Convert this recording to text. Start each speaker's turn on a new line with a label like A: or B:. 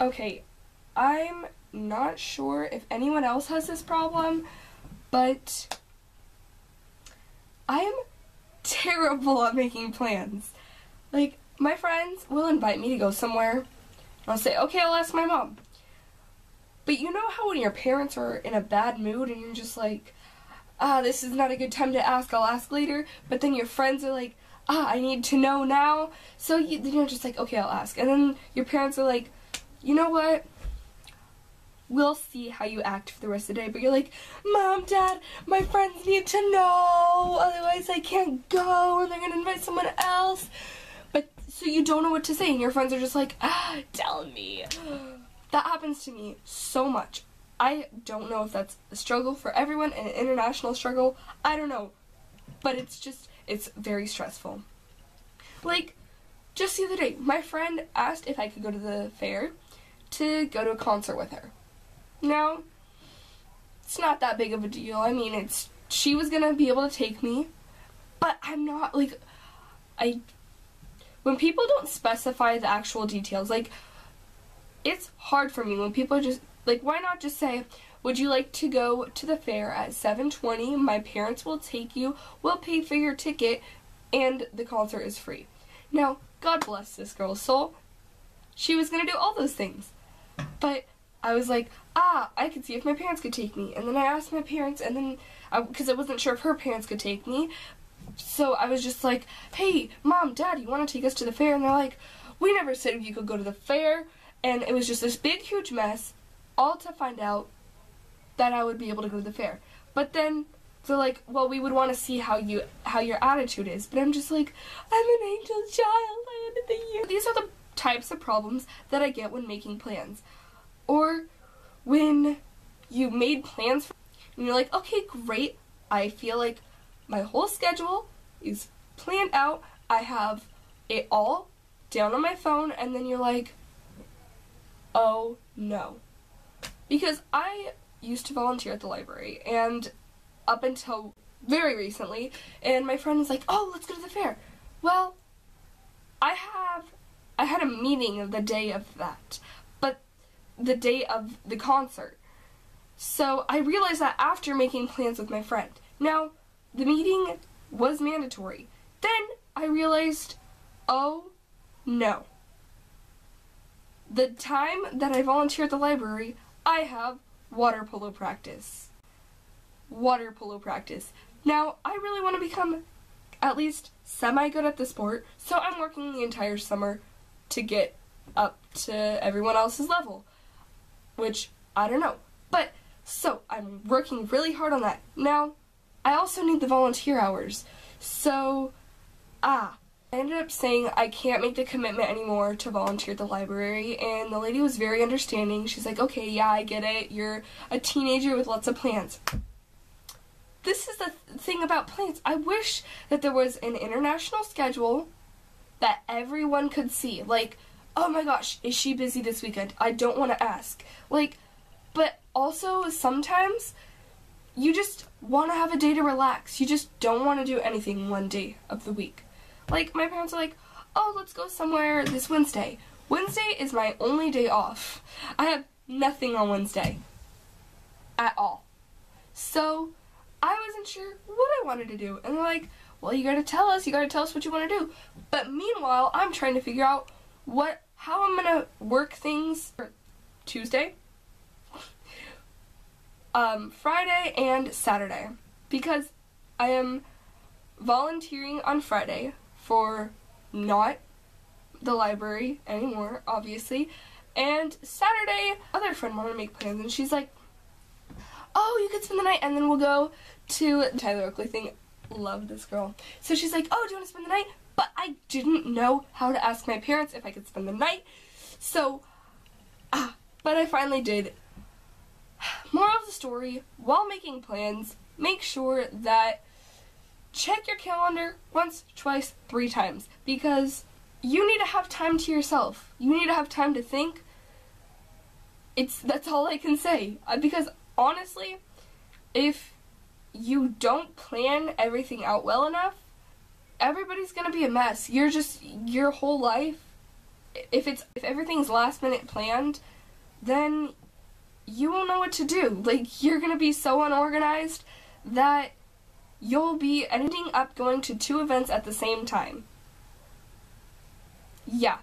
A: Okay, I'm not sure if anyone else has this problem, but I am terrible at making plans. Like, my friends will invite me to go somewhere, and I'll say, okay, I'll ask my mom. But you know how when your parents are in a bad mood and you're just like, this is not a good time to ask, I'll ask later, but then your friends are like, I need to know now, so then you're just like, okay, I'll ask. And then your parents are like, you know what, we'll see how you act for the rest of the day, but you're like, Mom, Dad, my friends need to know, otherwise I can't go, and they're gonna invite someone else. But, so you don't know what to say, and your friends are just like, tell me. That happens to me so much. I don't know if that's a struggle for everyone, an international struggle, I don't know, but it's very stressful. Like, just the other day, my friend asked if I could go to the fair to go to a concert with her. Now, it's not that big of a deal. I mean, she was gonna be able to take me, but I'm not, like, when people don't specify the actual details, like, it's hard for me when people are just, like, why not just say, would you like to go to the fair at 7:20? My parents will take you, we'll pay for your ticket, and the concert is free. Now, God bless this girl's soul. She was gonna do all those things. But I was like, I could see if my parents could take me. And then I asked my parents, and then, because I wasn't sure if her parents could take me, so I was just like, hey, Mom, Dad, you want to take us to the fair? And they're like, we never said you could go to the fair. And it was just this big, huge mess, all to find out that I would be able to go to the fair. But then they're like, well, we would want to see how your attitude is. But I'm just like, I'm an angel child. These are the types of problems that I get when making plans. Or when you made plans and you're like, okay, great, I feel like my whole schedule is planned out, I have it all down on my phone, and then you're like, oh no. Because I used to volunteer at the library, and up until very recently, and my friend was like, oh, let's go to the fair. Well, I had a meeting the day of that, but the day of the concert. So I realized that after making plans with my friend. Now, the meeting was mandatory. Then I realized, oh no. The time that I volunteer at the library, I have water polo practice. Water polo practice. Now, I really want to become at least semi-good at the sport, so I'm working the entire summer to get up to everyone else's level. Which, I don't know. But, so, I'm working really hard on that. Now, I also need the volunteer hours. So, I ended up saying I can't make the commitment anymore to volunteer at the library, and the lady was very understanding. She's like, okay, yeah, I get it. You're a teenager with lots of plans. This is the thing about plans. I wish that there was an international schedule that everyone could see. Like, oh my gosh, is she busy this weekend? I don't want to ask. Like, but also sometimes you just want to have a day to relax. You just don't want to do anything one day of the week. Like, my parents are like, oh, let's go somewhere this Wednesday. Wednesday is my only day off. I have nothing on Wednesday. At all. So, I wasn't sure what I wanted to do. And they're like, well, you gotta tell us what you want to do. But meanwhile, I'm trying to figure out how I'm gonna work things for Tuesday, Friday, and Saturday. Because I am volunteering on Friday for not the library anymore, obviously. And Saturday, other friend wanted to make plans, and she's like, oh, you could spend the night, and then we'll go to the Tyler Oakley thing. Love this girl. So she's like, oh, do you want to spend the night? But I didn't know how to ask my parents if I could spend the night. So, but I finally did. Moral of the story, while making plans, make sure that check your calendar once, twice, 3 times, because you need to have time to yourself. You need to have time to think. That's all I can say. Because honestly, if you don't plan everything out well enough, everybody's gonna be a mess. Your whole life if everything's last minute planned, then you won't know what to do. Like, you're gonna be so unorganized that you'll be ending up going to 2 events at the same time. Yeah,